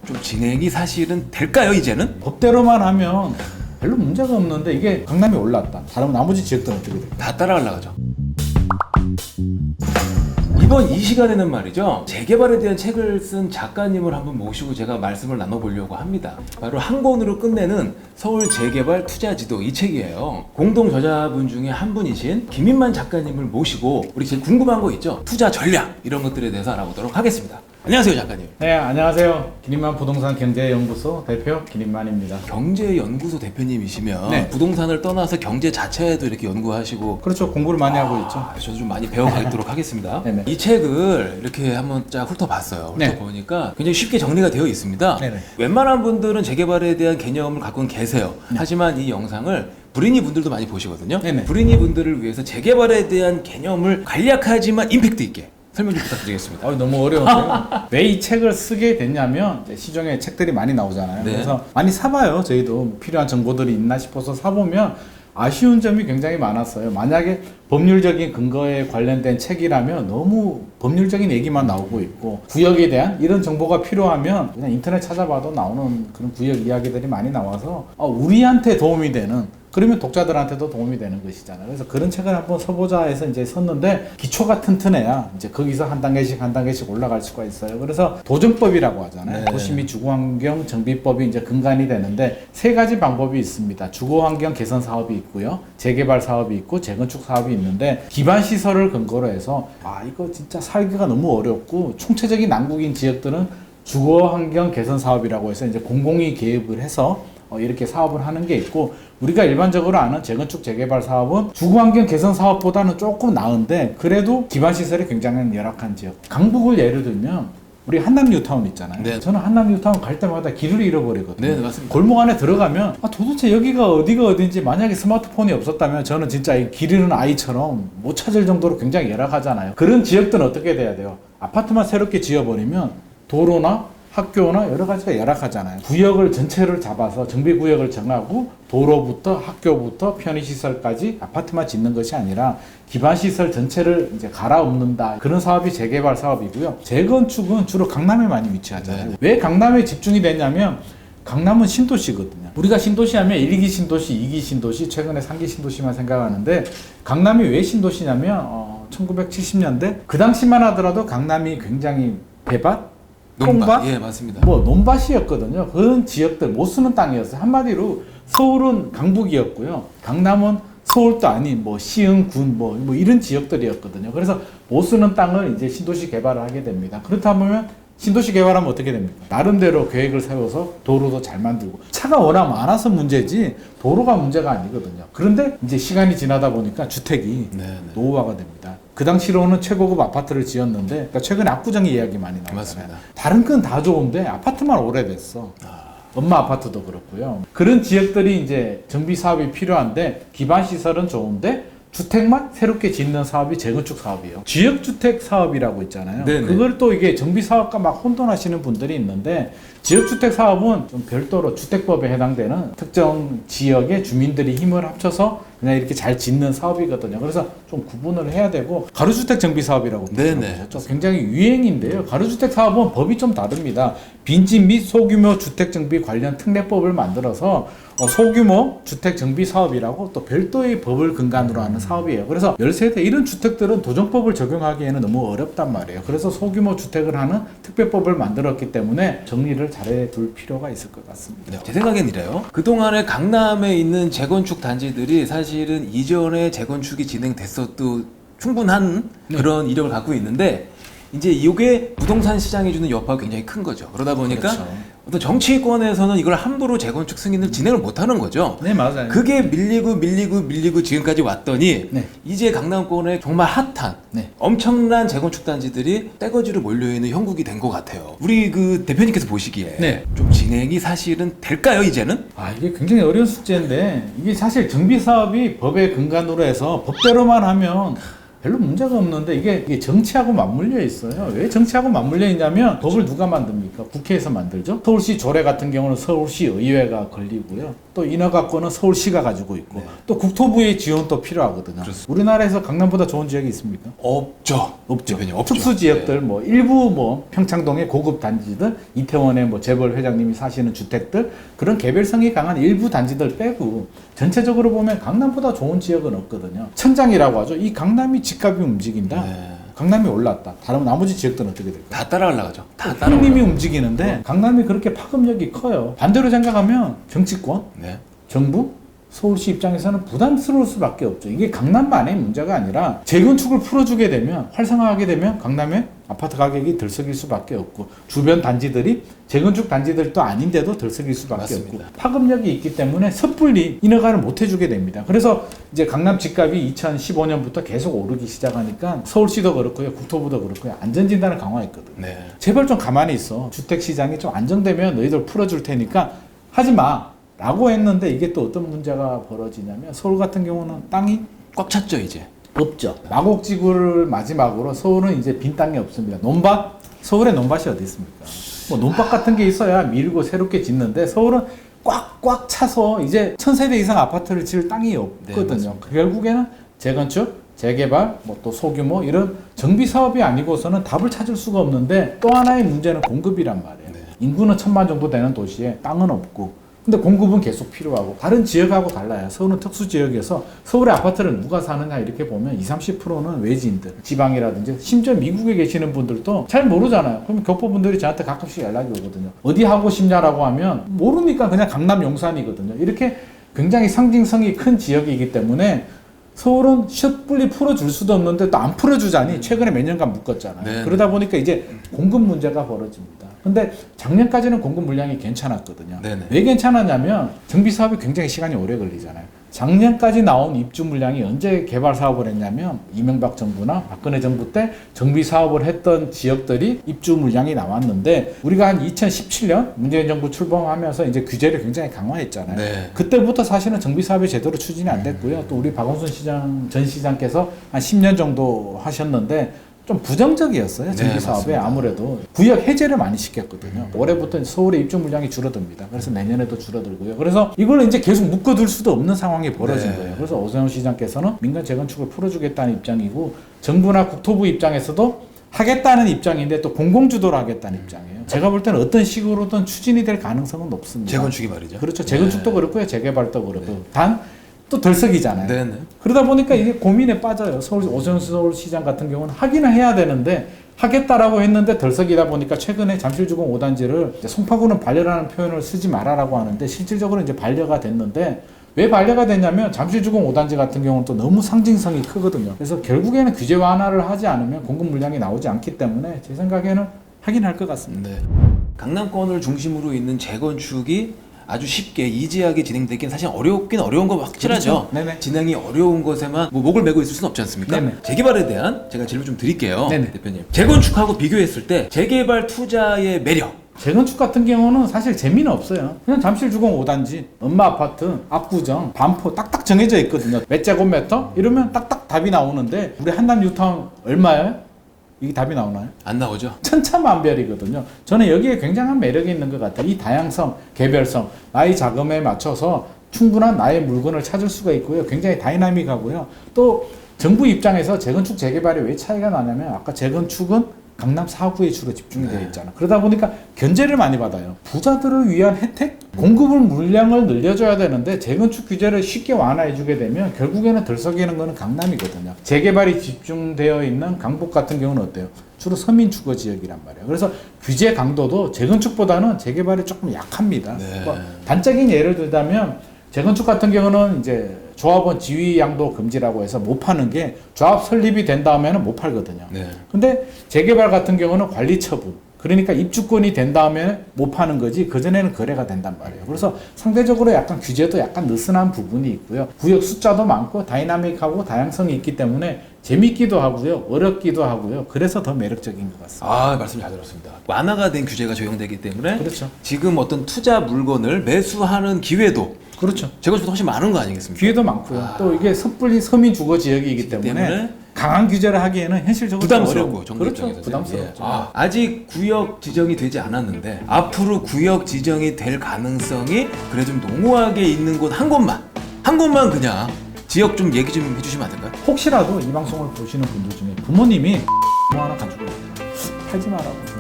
좀 진행이 사실은 될까요, 이제는? 법대로만 하면 별로 문제가 없는데 이게 강남이 올랐다. 다른 나머지 지역들은 어떻게 될까요? 다 따라가려고 하죠. 이번 이 시간에는 말이죠, 재개발에 대한 책을 쓴 작가님을 한번 모시고 제가 말씀을 나눠보려고 합니다. 바로 한 권으로 끝내는 서울 재개발 투자지도, 이 책이에요. 공동 저자분 중에 한 분이신 김인만 작가님을 모시고 우리 제일 궁금한 거 있죠, 투자 전략 이런 것들에 대해서 알아보도록 하겠습니다. 안녕하세요, 작가님. 네, 안녕하세요. 김인만 부동산 경제연구소 대표 김인만입니다. 경제연구소 대표님이시면 네. 부동산을 떠나서 경제 자체에도 이렇게 연구하시고. 그렇죠. 공부를 많이 하고 있죠. 저도 좀 많이 배워가도록 하겠습니다. 네네. 이 책을 이렇게 한번 쫙 훑어봤어요. 네. 훑어보니까 굉장히 쉽게 정리가 되어 있습니다. 네네. 웬만한 분들은 재개발에 대한 개념을 갖고는 계세요. 네. 하지만 이 영상을 불인이 분들도 많이 보시거든요. 네네. 불인이 분들을 위해서 재개발에 대한 개념을 간략하지만 임팩트 있게 설명 좀 부탁드리겠습니다. 너무 어려운데요. 왜 이 책을 쓰게 됐냐면 이제 시중에 책들이 많이 나오잖아요. 네. 그래서 많이 사봐요. 저희도 필요한 정보들이 있나 싶어서 사보면 아쉬운 점이 굉장히 많았어요. 만약에 법률적인 근거에 관련된 책이라면 너무 법률적인 얘기만 나오고 있고, 구역에 대한 이런 정보가 필요하면 그냥 인터넷 찾아봐도 나오는 그런 구역 이야기들이 많이 나와서 우리한테 도움이 되는, 그러면 독자들한테도 도움이 되는 것이잖아요. 그래서 그런 책을 한번 써보자 해서 이제 썼는데, 기초가 튼튼해야 이제 거기서 한 단계씩 올라갈 수가 있어요. 그래서 도정법이라고 하잖아요. 네. 도시 및 주거환경 정비법이 이제 근간이 되는데, 세 가지 방법이 있습니다. 주거환경 개선 사업이 있고요, 재개발 사업이 있고, 재건축 사업이 있는데, 기반 시설을 근거로 해서 이거 진짜 살기가 너무 어렵고 총체적인 난국인 지역들은 주거환경 개선 사업이라고 해서 이제 공공이 개입을 해서 이렇게 사업을 하는 게 있고, 우리가 일반적으로 아는 재건축 재개발 사업은 주거환경 개선 사업보다는 조금 나은데 그래도 기반시설이 굉장히 열악한 지역, 강북을 예를 들면 우리 한남 뉴타운 있잖아요. 네. 저는 한남 뉴타운 갈 때마다 길을 잃어버리거든요. 네, 맞습니다. 골목 안에 들어가면 도대체 여기가 어디가 어딘지, 만약에 스마트폰이 없었다면 저는 진짜 이 길 잃은 아이처럼 못 찾을 정도로 굉장히 열악하잖아요. 그런 지역들은 어떻게 돼야 돼요? 아파트만 새롭게 지어버리면 도로나 학교나 여러 가지가 열악하잖아요. 구역을 전체를 잡아서 정비구역을 정하고 도로부터 학교부터 편의시설까지 아파트만 짓는 것이 아니라 기반시설 전체를 이제 갈아엎는다. 그런 사업이 재개발 사업이고요. 재건축은 주로 강남에 많이 위치하잖아요. 네. 왜 강남에 집중이 되냐면 강남은 신도시거든요. 우리가 신도시 하면 1기 신도시, 2기 신도시, 최근에 3기 신도시만 생각하는데, 강남이 왜 신도시냐면 1970년대 그 당시만 하더라도 강남이 굉장히 배밭, 콩밭? 예, 맞습니다. 논밭이었거든요. 그런 지역들 못 쓰는 땅이었어요. 한마디로 서울은 강북이었고요, 강남은 서울도 아닌 시흥, 군 이런 지역들이었거든요. 그래서 못 쓰는 땅을 이제 신도시 개발을 하게 됩니다. 그렇다 보면 신도시 개발하면 어떻게 됩니까? 나름대로 계획을 세워서 도로도 잘 만들고, 차가 워낙 많아서 문제지 도로가 문제가 아니거든요. 그런데 이제 시간이 지나다 보니까 주택이 노후화가 됩니다. 그 당시로는 최고급 아파트를 지었는데, 그러니까 최근에 압구정의 이야기 많이 나오잖아요. 맞습니다. 다른 건 다 좋은데 아파트만 오래됐어. 엄마 아파트도 그렇고요. 그런 지역들이 이제 정비 사업이 필요한데, 기반 시설은 좋은데 주택만 새롭게 짓는 사업이 재건축 사업이에요. 지역주택 사업이라고 있잖아요. 네네. 그걸 또 이게 정비 사업과 막 혼돈하시는 분들이 있는데, 지역주택 사업은 좀 별도로 주택법에 해당되는 특정 지역의 주민들이 힘을 합쳐서 그냥 이렇게 잘 짓는 사업이거든요. 그래서 좀 구분을 해야 되고, 가로주택 정비 사업이라고 들어보셨죠? 굉장히 유행인데요. 가로주택 사업은 법이 좀 다릅니다. 빈집 및 소규모 주택 정비 관련 특례법을 만들어서 소규모 주택 정비 사업이라고 또 별도의 법을 근간으로 하는 사업이에요. 그래서 13대 이런 주택들은 도정법을 적용하기에는 너무 어렵단 말이에요. 그래서 소규모 주택을 하는 특별법을 만들었기 때문에 정리를 잘해 둘 필요가 있을 것 같습니다. 제 생각엔 이래요. 그동안에 강남에 있는 재건축 단지들이 사실은 이전에 재건축이 진행됐어도 충분한 그런 이력을 갖고 있는데, 이제 이게 부동산 시장이 주는 여파가 굉장히 큰 거죠. 그러다 보니까 그렇죠. 어떤 정치권에서는 이걸 함부로 재건축 승인을 진행을 못하는 거죠. 네, 맞아요. 그게 밀리고 지금까지 왔더니 네. 이제 강남권에 정말 핫한 네. 엄청난 재건축 단지들이 떼거지로 몰려있는 형국이 된 것 같아요. 우리 그 대표님께서 보시기에 네. 좀 진행이 사실은 될까요, 이제는? 이게 굉장히 어려운 숙제인데, 이게 사실 정비 사업이 법의 근간으로 해서 법대로만 하면 별로 문제가 없는데 이게 정치하고 맞물려 있어요. 왜 정치하고 맞물려 있냐면 법을 누가 만듭니까? 국회에서 만들죠. 서울시 조례 같은 경우는 서울시 의회가 걸리고요. 또 인허가권은 서울시가 가지고 있고 또 국토부의 지원도 필요하거든요. 그렇습니다. 우리나라에서 강남보다 좋은 지역이 있습니까? 없죠. 없죠. 대표님, 없죠. 특수 지역들 뭐 일부 뭐 평창동의 고급 단지들, 이태원의 뭐 재벌 회장님이 사시는 주택들 그런 개별성이 강한 일부 단지들 빼고 전체적으로 보면 강남보다 좋은 지역은 없거든요. 천장이라고 하죠. 이 강남이 집값이 움직인다. 네. 강남이 올랐다. 다른 나머지 지역들은 어떻게 될까요? 다 따라가려고 다 형님이 움직이는데 강남이 그렇게 파급력이 커요. 반대로 생각하면 정치권, 네. 정부, 서울시 입장에서는 부담스러울 수밖에 없죠. 이게 강남만의 문제가 아니라 재건축을 풀어주게 되면 활성화하게 되면 강남의 아파트 가격이 들썩일 수밖에 없고 주변 단지들이 재건축 단지들도 아닌데도 들썩일 수밖에 맞습니다. 없고 파급력이 있기 때문에 섣불리 인허가를 못 해주게 됩니다. 그래서 이제 강남 집값이 2015년부터 계속 오르기 시작하니까 서울시도 그렇고요, 국토부도 그렇고요, 안전진단을 강화했거든요. 네. 제발 좀 가만히 있어. 주택 시장이 좀 안정되면 너희들 풀어줄 테니까 하지 마. 라고 했는데 이게 또 어떤 문제가 벌어지냐면 서울 같은 경우는 땅이 꽉 찼죠 이제. 없죠. 마곡지구를 마지막으로 서울은 이제 빈 땅이 없습니다. 논밭? 서울에 논밭이 어디 있습니까? 뭐 논밭 같은 게 있어야 밀고 새롭게 짓는데 서울은 꽉꽉 차서 이제 1000세대 이상 아파트를 지을 땅이 없거든요. 결국에는 재건축, 재개발, 뭐 또 소규모 이런 정비 사업이 아니고서는 답을 찾을 수가 없는데 또 하나의 문제는 공급이란 말이에요. 네. 인구는 1000만 정도 되는 도시에 땅은 없고 근데 공급은 계속 필요하고 다른 지역하고 달라요. 서울은 특수 지역에서 서울의 아파트를 누가 사느냐 이렇게 보면 20-30%는 외지인들, 지방이라든지 심지어 미국에 계시는 분들도 잘 모르잖아요. 그럼 교포분들이 저한테 가끔씩 연락이 오거든요. 어디 하고 싶냐라고 하면 모르니까 그냥 강남 용산이거든요. 이렇게 굉장히 상징성이 큰 지역이기 때문에 서울은 섣불리 풀어줄 수도 없는데 또 안 풀어주자니 최근에 몇 년간 묶었잖아요. 네. 그러다 보니까 이제 공급 문제가 벌어집니다. 근데 작년까지는 공급 물량이 괜찮았거든요. 네네. 왜 괜찮았냐면 정비 사업이 굉장히 시간이 오래 걸리잖아요. 작년까지 나온 입주 물량이 언제 개발 사업을 했냐면 이명박 정부나 박근혜 정부 때 정비 사업을 했던 지역들이 입주 물량이 나왔는데 우리가 한 2017년 문재인 정부 출범하면서 이제 규제를 굉장히 강화했잖아요. 네. 그때부터 사실은 정비 사업이 제대로 추진이 안 됐고요. 또 우리 박원순 시장 전 시장께서 한 10년 정도 하셨는데 좀 부정적이었어요. 정비 네, 사업에 맞습니다. 아무래도 구역 해제를 많이 시켰거든요. 올해부터 서울의 입주 물량이 줄어듭니다. 그래서 내년에도 줄어들고요. 그래서 이걸 이제 계속 묶어둘 수도 없는 상황이 벌어진 네. 거예요. 그래서 오세훈 시장께서는 민간 재건축을 풀어주겠다는 입장이고 정부나 국토부 입장에서도 하겠다는 입장인데 또 공공주도로 하겠다는 입장이에요. 제가 볼 때는 어떤 식으로든 추진이 될 가능성은 높습니다. 재건축이 말이죠. 그렇죠. 재건축도 네. 그렇고요. 재개발도 그렇고 단 또 들썩이잖아요. 네네. 그러다 보니까 이게 고민에 빠져요. 오세훈 서울시장 같은 경우는 하기는 해야 되는데 하겠다라고 했는데 덜썩이다 보니까 최근에 잠실주공 5단지를 송파구는 반려라는 표현을 쓰지 말아라고 하는데 실질적으로 이제 반려가 됐는데 왜 반려가 됐냐면 잠실주공 5단지 같은 경우는 또 너무 상징성이 크거든요. 그래서 결국에는 규제 완화를 하지 않으면 공급 물량이 나오지 않기 때문에 제 생각에는 하긴 할 것 같습니다. 네. 강남권을 중심으로 있는 재건축이 아주 쉽게 이지하게 진행되긴 사실 어렵긴 어려운 거 확실하죠. 그렇죠. 네네. 진행이 어려운 것에만 뭐 목을 메고 있을 수는 없지 않습니까? 네네. 재개발에 대한 제가 질문 좀 드릴게요. 네네. 대표님. 재건축하고 비교했을 때 재개발 투자의 매력. 재건축 같은 경우는 사실 재미는 없어요. 그냥 잠실주공 5단지, 엄마 아파트, 압구정, 반포 딱딱 정해져 있거든요. 몇 제곱미터? 이러면 딱딱 답이 나오는데 우리 한남 뉴타운 얼마예요? 이게 답이 나오나요? 안 나오죠? 천차만별이거든요. 저는 여기에 굉장한 매력이 있는 것 같아요. 이 다양성, 개별성, 나의 자금에 맞춰서 충분한 나의 물건을 찾을 수가 있고요. 굉장히 다이나믹하고요. 또 정부 입장에서 재건축, 재개발이 왜 차이가 나냐면 아까 재건축은 강남 4구에 주로 집중이 되어 있잖아. 그러다 보니까 견제를 많이 받아요. 부자들을 위한 혜택? 공급을 물량을 늘려줘야 되는데 재건축 규제를 쉽게 완화해주게 되면 결국에는 덜썩이는 거는 강남이거든요. 재개발이 집중되어 있는 강북 같은 경우는 어때요? 주로 서민 주거 지역이란 말이에요. 그래서 규제 강도도 재건축보다는 재개발이 조금 약합니다. 네. 뭐 단적인 예를 들자면 재건축 같은 경우는 이제 조합원 지위 양도 금지라고 해서 못 파는 게 조합 설립이 된 다음에는 못 팔거든요. 네. 근데 재개발 같은 경우는 관리 처분. 그러니까 입주권이 된 다음에 못 파는 거지 그전에는 거래가 된단 말이에요. 그래서 상대적으로 약간 규제도 약간 느슨한 부분이 있고요. 구역 숫자도 많고 다이나믹하고 다양성이 있기 때문에 재밌기도 하고요. 어렵기도 하고요. 그래서 더 매력적인 것 같습니다. 아, 말씀 잘 들었습니다. 완화가 된 규제가 적용되기 때문에 그렇죠. 지금 어떤 투자 물건을 매수하는 기회도 그렇죠. 재건축보다 훨씬 많은 거 아니겠습니까? 기회도 많고요. 또 이게 섣불리 서민 주거 지역이기 때문에 강한 규제를 하기에는 현실적으로 부담스럽고 어려운- 정부 그렇죠. 입장에서 부담스럽죠. 아직 구역 지정이 되지 않았는데 앞으로 구역 지정이 될 가능성이 그래 좀 농후하게 있는 곳 한 곳만 그냥 지역 좀 얘기 좀 해주시면 안 될까요? 혹시라도 이 방송을 보시는 분들 중에 부모님이 뭐 하나 가지고 있다. 팔지 마라고.